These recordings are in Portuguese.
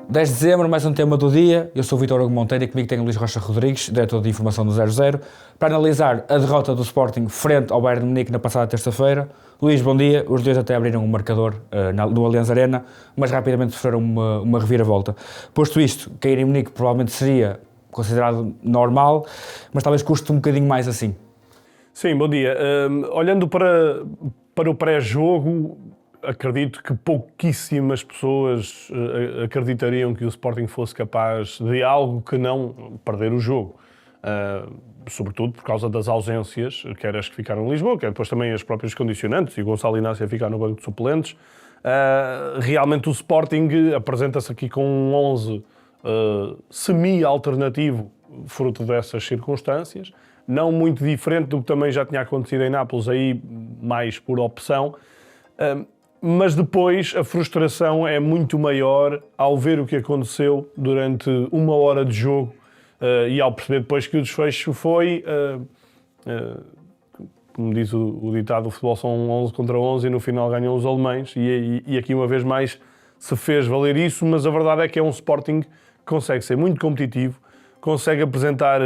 10 de dezembro, mais um tema do dia. Eu sou o Vítor Hugo Monteiro e comigo tenho o Luís Rocha Rodrigues, diretor de informação do 00, para analisar a derrota do Sporting frente ao Bayern de Munique na passada terça-feira. Luís, bom dia. Os dois até abriram um marcador no Allianz Arena, mas rapidamente sofreram uma reviravolta. Posto isto, cair em Munique provavelmente seria considerado normal, mas talvez custe um bocadinho mais assim. Sim, bom dia. Olhando para o pré-jogo, acredito que pouquíssimas pessoas acreditariam que o Sporting fosse capaz de algo que não perder o jogo. Sobretudo por causa das ausências, quer as que ficaram em Lisboa, quer depois também as próprias condicionantes, e o Gonçalo Inácio a ficar no banco de suplentes. Realmente o Sporting apresenta-se aqui com um 11 semi-alternativo, fruto dessas circunstâncias, não muito diferente do que também já tinha acontecido em Nápoles, aí mais por opção. Mas depois a frustração é muito maior ao ver o que aconteceu durante uma hora de jogo e ao perceber depois que o desfecho foi, como diz o ditado, o futebol são 11 contra 11 e no final ganham os alemães e aqui uma vez mais se fez valer isso, mas a verdade é que é um Sporting que consegue ser muito competitivo, consegue apresentar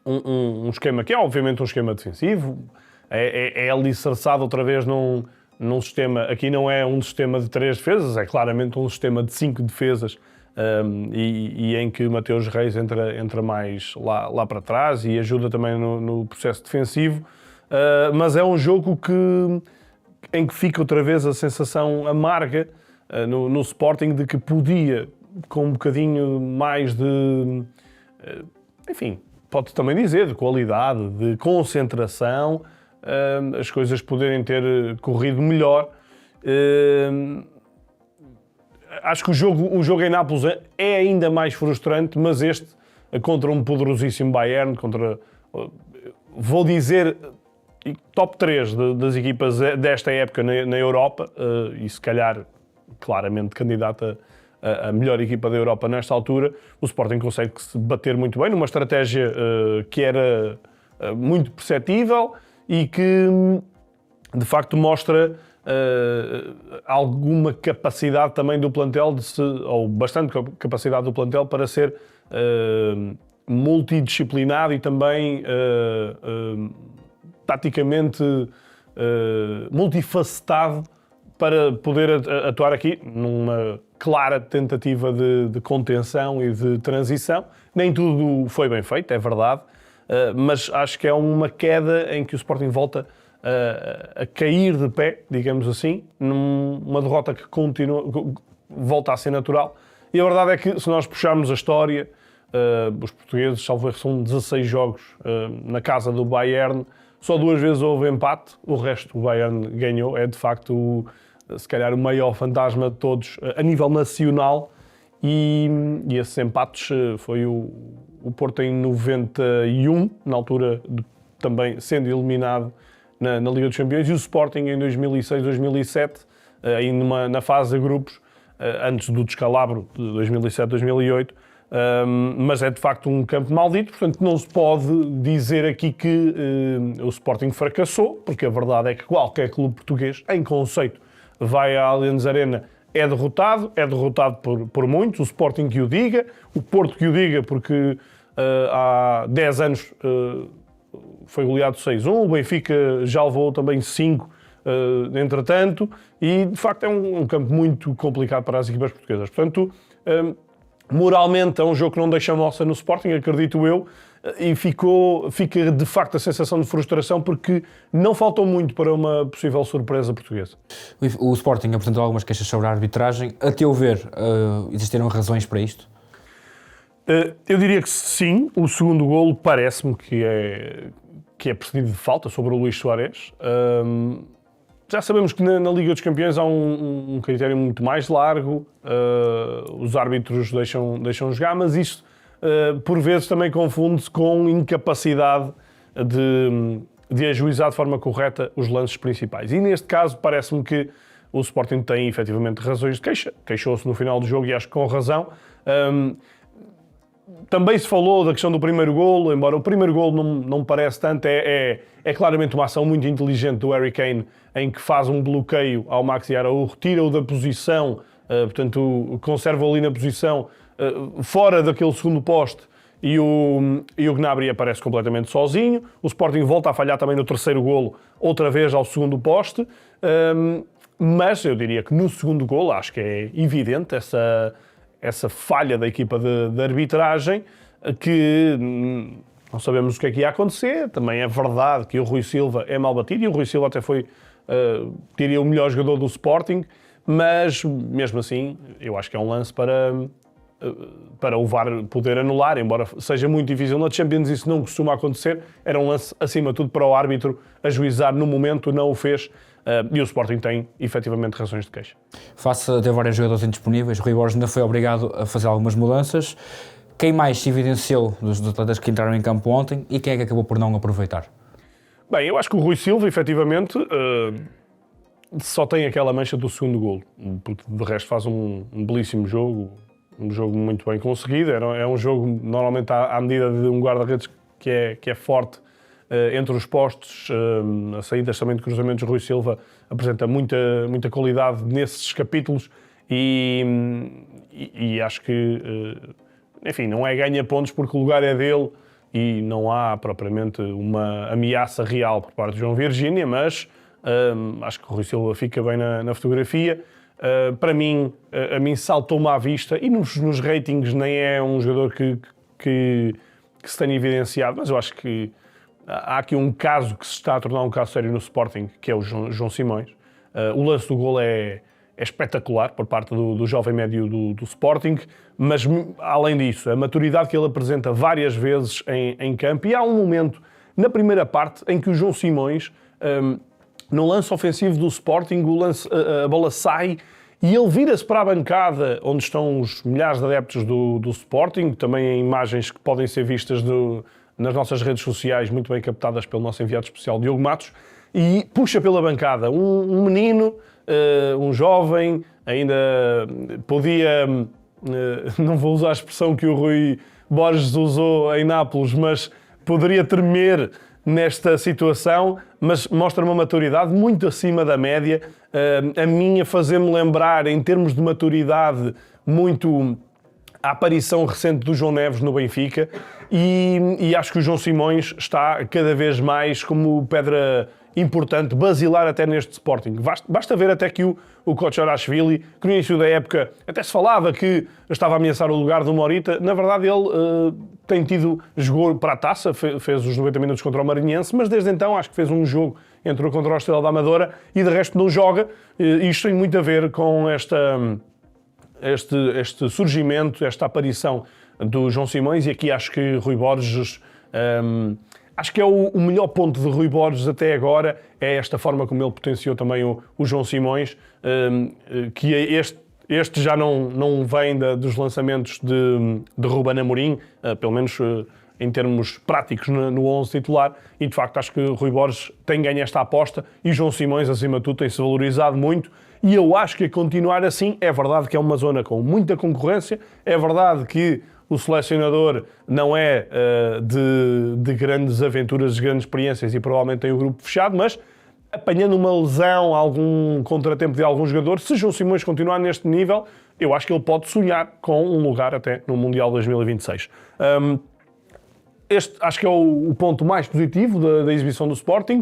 um esquema que é obviamente um esquema defensivo, é alicerçado outra vez num sistema, aqui não é um sistema de 3 defesas, é claramente um sistema de 5 defesas e em que Mateus Reis entra mais lá para trás e ajuda também no processo defensivo, mas é um jogo em que fica outra vez a sensação amarga no Sporting de que podia, com um bocadinho mais de, enfim, pode também dizer, de qualidade, de concentração, as coisas poderem ter corrido melhor. Acho que o jogo em Nápoles é ainda mais frustrante, mas este contra um poderosíssimo Bayern, vou dizer, top 3 das equipas desta época na Europa, e se calhar claramente candidata a melhor equipa da Europa nesta altura, o Sporting consegue se bater muito bem, numa estratégia que era muito perceptível e que, de facto, mostra alguma capacidade também do plantel, ou bastante capacidade do plantel para ser multidisciplinado e também taticamente multifacetado para poder atuar aqui numa clara tentativa de contenção e de transição. Nem tudo foi bem feito, é verdade, mas acho que é uma queda em que o Sporting volta a cair de pé, digamos assim, numa derrota que volta a ser natural. E a verdade é que, se nós puxarmos a história, os portugueses, salvo erro, são 16 jogos na casa do Bayern, só 2 vezes houve empate, o resto o Bayern ganhou. É de facto, se calhar, o maior fantasma de todos a nível nacional, e esses empates foi o Porto em 91, na altura também sendo eliminado na Liga dos Campeões, e o Sporting em 2006, 2007, aí na fase de grupos, antes do descalabro de 2007, 2008, mas é de facto um campo maldito, portanto não se pode dizer aqui que o Sporting fracassou, porque a verdade é que qualquer clube português, em conceito, vai à Allianz Arena, é derrotado por muitos, o Sporting que o diga, o Porto que o diga, porque há 10 anos foi goleado 6-1, o Benfica já levou também 5 entretanto, e de facto é um campo muito complicado para as equipas portuguesas. Portanto, moralmente é um jogo que não deixa moça no Sporting, acredito eu, e fica de facto a sensação de frustração, porque não faltou muito para uma possível surpresa portuguesa. O Sporting apresentou algumas queixas sobre a arbitragem. A teu ver, existiram razões para isto? Eu diria que sim. O segundo golo parece-me que é precedido de falta sobre o Luís Soares. Já sabemos que na Liga dos Campeões há um critério muito mais largo, os árbitros deixam jogar, mas isto por vezes também confunde-se com incapacidade de ajuizar de forma correta os lances principais. E neste caso parece-me que o Sporting tem efetivamente razões de queixa, queixou-se no final do jogo e acho que com razão. Também se falou da questão do primeiro golo, embora o primeiro golo não me parece tanto, é claramente uma ação muito inteligente do Harry Kane, em que faz um bloqueio ao Maxi Araújo, tira-o da posição portanto conserva ali na posição fora daquele segundo poste, e o Gnabry aparece completamente sozinho. O Sporting volta a falhar também no terceiro golo, outra vez ao segundo poste, mas eu diria que no segundo golo acho que é evidente essa falha da equipa de arbitragem, que não sabemos o que é que ia acontecer. Também é verdade que o Rui Silva é mal batido, e o Rui Silva até foi, diria, o melhor jogador do Sporting, mas mesmo assim eu acho que é um lance para o VAR poder anular, embora seja muito difícil na Champions, isso não costuma acontecer. Era um lance, acima de tudo, para o árbitro ajuizar no momento, não o fez, e o Sporting tem, efetivamente, razões de queixa. Face a ter vários jogadores indisponíveis, o Rui Borges ainda foi obrigado a fazer algumas mudanças. Quem mais se evidenciou dos atletas que entraram em campo ontem, e quem é que acabou por não aproveitar? Bem, eu acho que o Rui Silva, efetivamente, só tem aquela mancha do segundo golo, porque de resto faz um belíssimo jogo, um jogo muito bem conseguido. É um jogo normalmente à medida de um guarda-redes que é forte entre os postos. A saídas também de cruzamentos, Rui Silva apresenta muita qualidade nesses capítulos, e acho que, enfim, não é ganha pontos porque o lugar é dele e não há propriamente uma ameaça real por parte de João Virgínia, mas acho que o Rui Silva fica bem na fotografia. Para mim, a mim saltou-me à vista, e nos ratings nem é um jogador que se tenha evidenciado, mas eu acho que há aqui um caso que se está a tornar um caso sério no Sporting, que é o João Simões. O lance do golo é espetacular por parte do jovem médio do Sporting, mas além disso, a maturidade que ele apresenta várias vezes em campo, e há um momento na primeira parte em que o João Simões, no lance ofensivo do Sporting, a bola sai e ele vira-se para a bancada onde estão os milhares de adeptos do Sporting, também em imagens que podem ser vistas nas nossas redes sociais, muito bem captadas pelo nosso enviado especial Diogo Matos, e puxa pela bancada um menino, um jovem, ainda podia, não vou usar a expressão que o Rui Borges usou em Nápoles, mas poderia tremer nesta situação, mas mostra uma maturidade muito acima da média. A minha fazer-me lembrar, em termos de maturidade, muito a aparição recente do João Neves no Benfica, e acho que o João Simões está cada vez mais como pedra importante, basilar até neste Sporting. Basta ver até que o Kotxarashvili, que no início da época até se falava que estava a ameaçar o lugar do Morita, na verdade ele jogou para a taça, fez os 90 minutos contra o Marinhense, mas desde então acho que fez um jogo, entrou contra o Estrela da Amadora e de resto não joga. Isto tem muito a ver com este surgimento, esta aparição do João Simões, e aqui acho que Rui Borges... Acho que é o melhor ponto de Rui Borges até agora, é esta forma como ele potenciou também o João Simões, que este já não vem dos lançamentos de Ruben Amorim, pelo menos em termos práticos no 11 titular, e de facto acho que Rui Borges tem ganho esta aposta, e João Simões, acima de tudo, tem-se valorizado muito, e eu acho que a continuar assim. É verdade que é uma zona com muita concorrência, é verdade que o selecionador não é de grandes aventuras, de grandes experiências, e provavelmente tem o grupo fechado, mas apanhando uma lesão, algum contratempo de algum jogador, se João Simões continuar neste nível, eu acho que ele pode sonhar com um lugar até no Mundial 2026. Este acho que é o ponto mais positivo da exibição do Sporting.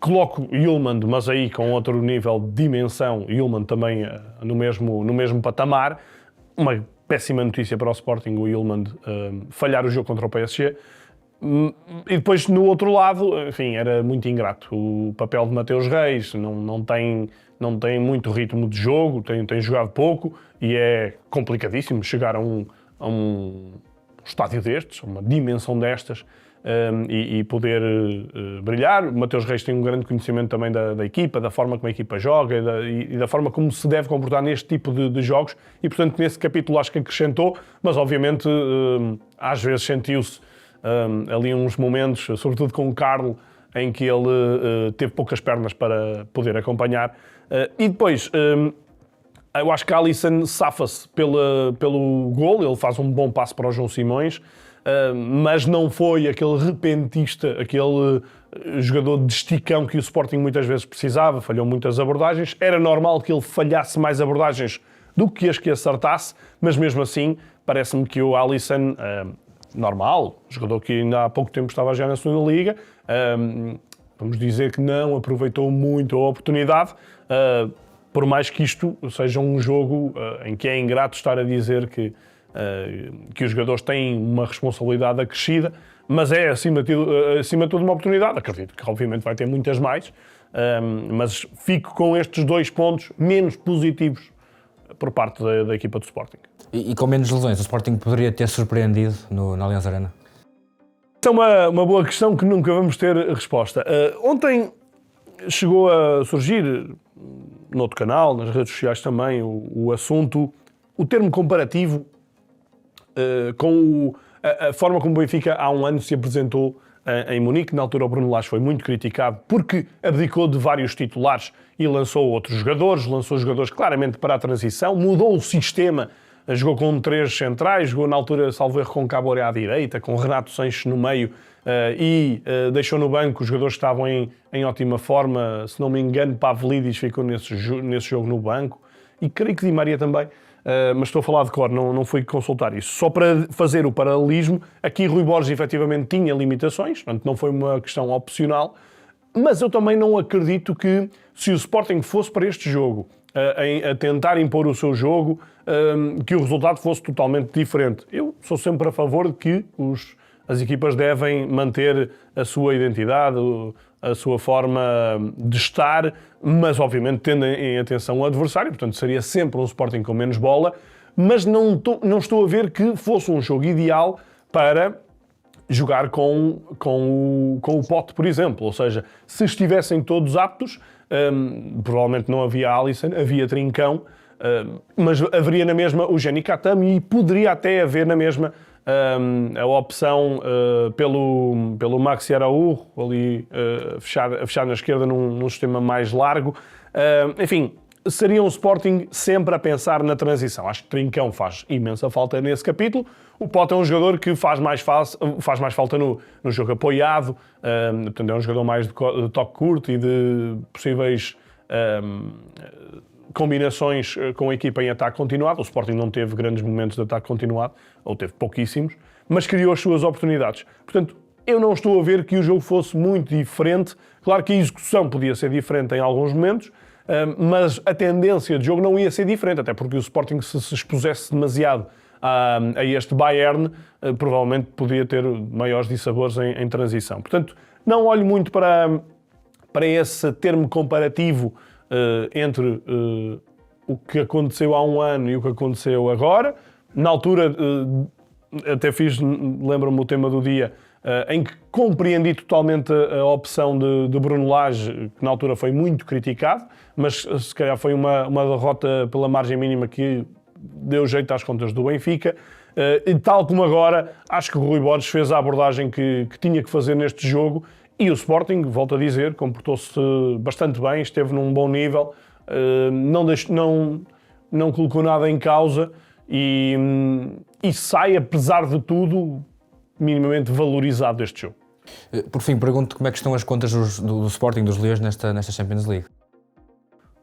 Coloco Yulman, mas aí com outro nível de dimensão, Yulman também no mesmo patamar. Uma péssima notícia para o Sporting, o Yulman falhar o jogo contra o PSG. E depois, no outro lado, enfim, era muito ingrato. O papel de Mateus Reis não tem muito ritmo de jogo, tem jogado pouco, e é complicadíssimo chegar a um estádio destes, a uma dimensão destas, e poder brilhar. O Mateus Reis tem um grande conhecimento também da equipa, da forma como a equipa joga e da forma como se deve comportar neste tipo de jogos, e portanto nesse capítulo acho que acrescentou, mas obviamente às vezes sentiu-se ali uns momentos, sobretudo com o Carlo, em que ele teve poucas pernas para poder acompanhar. E depois, eu acho que a Alisson safa-se pelo gol, ele faz um bom passo para o João Simões, mas não foi aquele repentista, aquele jogador de esticão que o Sporting muitas vezes precisava, falhou muitas abordagens. Era normal que ele falhasse mais abordagens do que as que acertasse, mas mesmo assim parece-me que o Alisson, normal, jogador que ainda há pouco tempo estava a jogar na segunda liga, vamos dizer que não aproveitou muito a oportunidade, por mais que isto seja um jogo em que é ingrato estar a dizer que os jogadores têm uma responsabilidade acrescida, mas é acima de tudo uma oportunidade. Acredito que obviamente vai ter muitas mais, mas fico com estes 2 pontos menos positivos por parte da equipa do Sporting. E com menos lesões, o Sporting poderia ter surpreendido na Allianz Arena? Esta é uma boa questão que nunca vamos ter resposta. Ontem chegou a surgir, no outro canal, nas redes sociais também, o assunto, o termo comparativo com a forma como o Benfica há um ano se apresentou em Munique. Na altura o Bruno Lage foi muito criticado porque abdicou de vários titulares e lançou outros jogadores, lançou jogadores claramente para a transição, mudou o sistema, jogou com 3 centrais, jogou na altura, salvo erro, com Caboré à direita, com Renato Sanches no meio e deixou no banco os jogadores que estavam em ótima forma. Se não me engano, Pavlidis ficou nesse jogo no banco e creio que Di Maria também. Mas estou a falar de cor, não fui consultar isso. Só para fazer o paralelismo, aqui Rui Borges efetivamente tinha limitações, portanto não foi uma questão opcional, mas eu também não acredito que, se o Sporting fosse para este jogo a tentar impor o seu jogo, que o resultado fosse totalmente diferente. Eu sou sempre a favor de que as equipas devem manter a sua identidade, a sua forma de estar, mas obviamente tendo em atenção o adversário, portanto seria sempre um Sporting com menos bola, mas não estou a ver que fosse um jogo ideal para jogar com o Pote, por exemplo. Ou seja, se estivessem todos aptos, provavelmente não havia Alisson, havia Trincão, mas haveria na mesma o Jenny Katami e poderia até haver na mesma a opção pelo Maxi Araújo, ali a fechar na esquerda num sistema mais largo. Enfim, seria um Sporting sempre a pensar na transição. Acho que Trincão faz imensa falta nesse capítulo. O Pote é um jogador que faz mais falta no jogo apoiado, portanto é um jogador mais de toque curto e de possíveis combinações com a equipa em ataque continuado. O Sporting não teve grandes momentos de ataque continuado, ou teve pouquíssimos, mas criou as suas oportunidades. Portanto, eu não estou a ver que o jogo fosse muito diferente. Claro que a execução podia ser diferente em alguns momentos, mas a tendência de jogo não ia ser diferente, até porque o Sporting, se expusesse demasiado a este Bayern, provavelmente podia ter maiores dissabores em transição. Portanto, não olho muito para esse termo comparativo entre o que aconteceu há um ano e o que aconteceu agora. Na altura, até lembro-me o tema do dia, em que compreendi totalmente a opção de Bruno Lage, que na altura foi muito criticado, mas se calhar foi uma derrota pela margem mínima que deu jeito às contas do Benfica. E tal como agora, acho que o Rui Borges fez a abordagem que tinha que fazer neste jogo. E o Sporting, volto a dizer, comportou-se bastante bem, esteve num bom nível, não colocou nada em causa e sai, apesar de tudo, minimamente valorizado deste jogo. Por fim, pergunto como é que estão as contas do Sporting, dos Leões, nesta Champions League?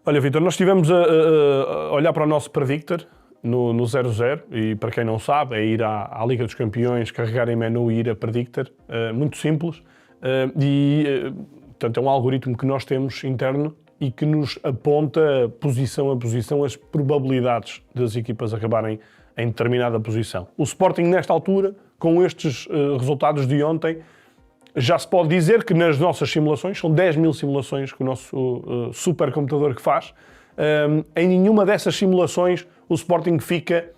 Olha, Vítor, nós estivemos a olhar para o nosso Predictor no 0-0 e, para quem não sabe, é ir à Liga dos Campeões, carregar em menu e ir a Predictor. Muito simples. Portanto, é um algoritmo que nós temos interno e que nos aponta posição a posição as probabilidades das equipas acabarem em determinada posição. O Sporting, nesta altura, com estes resultados de ontem, já se pode dizer que nas nossas simulações, são 10 mil simulações que o nosso supercomputador que faz, em nenhuma dessas simulações o Sporting fica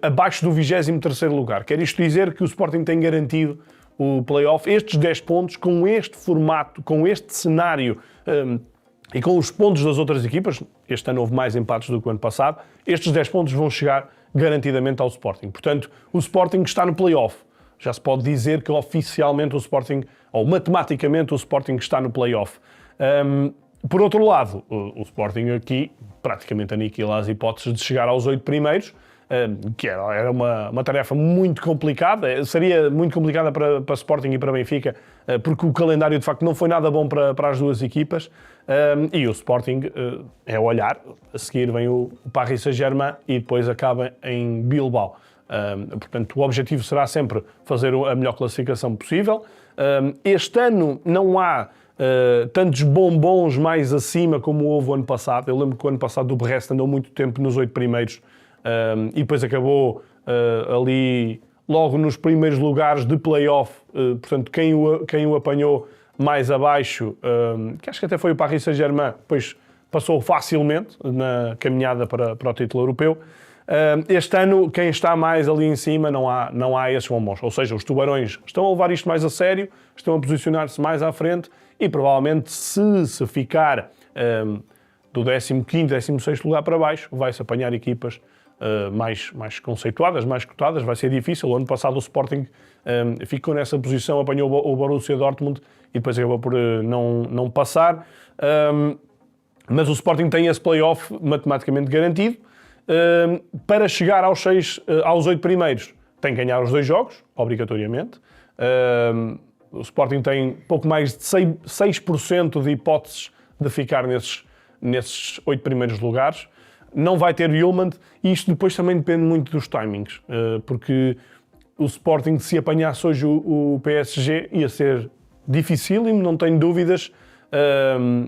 abaixo do 23º lugar. Quer isto dizer que o Sporting tem garantido o play-off, estes 10 pontos, com este formato, com este cenário e com os pontos das outras equipas. Este ano houve mais empates do que o ano passado. Estes 10 pontos vão chegar garantidamente ao Sporting. Portanto, o Sporting está no play-off. Já se pode dizer que oficialmente o Sporting, ou matematicamente o Sporting está no play-off. Por outro lado, o Sporting aqui praticamente aniquila as hipóteses de chegar aos 8 primeiros. que era uma tarefa muito complicada, seria muito complicada para Sporting e para Benfica, porque o calendário de facto não foi nada bom para as duas equipas, e o Sporting é olhar, a seguir vem o Paris Saint-Germain e depois acaba em Bilbao. Portanto, o objetivo será sempre fazer a melhor classificação possível. Este ano não há tantos bombons mais acima como houve o ano passado. Eu lembro que o ano passado o Brest andou muito tempo nos 8 primeiros e depois acabou ali logo nos primeiros lugares de play-off. Portanto, quem o apanhou mais abaixo, que acho que até foi o Paris Saint-Germain, depois passou facilmente na caminhada para o título europeu. Este ano, quem está mais ali em cima, não há esses bombons. Ou seja, os tubarões estão a levar isto mais a sério, estão a posicionar-se mais à frente e provavelmente se ficar do 15º, 16º lugar para baixo, vai-se apanhar equipas mais conceituadas, mais cotadas, vai ser difícil. O ano passado o Sporting ficou nessa posição, apanhou o Borussia Dortmund e depois acabou por não passar. Mas o Sporting tem esse play-off matematicamente garantido. Para chegar aos 8 primeiros, tem que ganhar os 2 jogos, obrigatoriamente. O Sporting tem pouco mais de 6% de hipóteses de ficar nesses 8 primeiros lugares. Não vai ter Yulman, e isto depois também depende muito dos timings, porque o Sporting, se apanhasse hoje o PSG, ia ser dificílimo, não tenho dúvidas,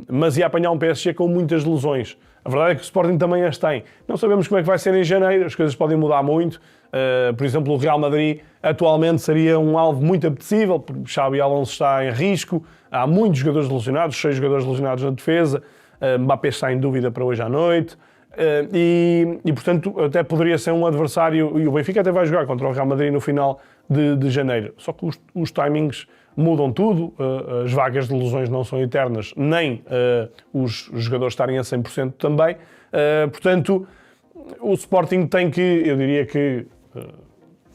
mas ia apanhar um PSG com muitas lesões. A verdade é que o Sporting também as tem. Não sabemos como é que vai ser em janeiro, as coisas podem mudar muito. Por exemplo, o Real Madrid atualmente seria um alvo muito apetecível, porque Xabi Alonso está em risco, há muitos jogadores lesionados, 6 jogadores lesionados na defesa, Mbappé está em dúvida para hoje à noite, e portanto até poderia ser um adversário, e o Benfica até vai jogar contra o Real Madrid no final de janeiro. Só que os timings mudam tudo, as vagas de lesões não são eternas, nem os jogadores estarem a 100% também. Portanto, o Sporting tem que, eu diria que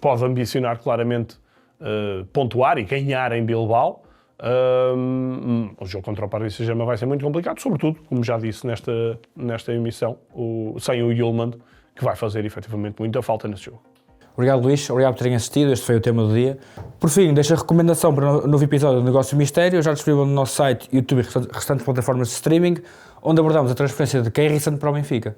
pode ambicionar claramente pontuar e ganhar em Bilbao. O jogo contra o Paris Saint-Germain vai ser muito complicado, sobretudo, como já disse nesta emissão, sem o Yulman, que vai fazer efetivamente muita falta nesse jogo. Obrigado, Luís. Obrigado por terem assistido. Este foi o tema do dia. Por fim, deixo a recomendação para um novo episódio do Negócio Mistério, já disponível no nosso site, YouTube e restantes plataformas de streaming, onde abordamos a transferência de Keirson para o Benfica.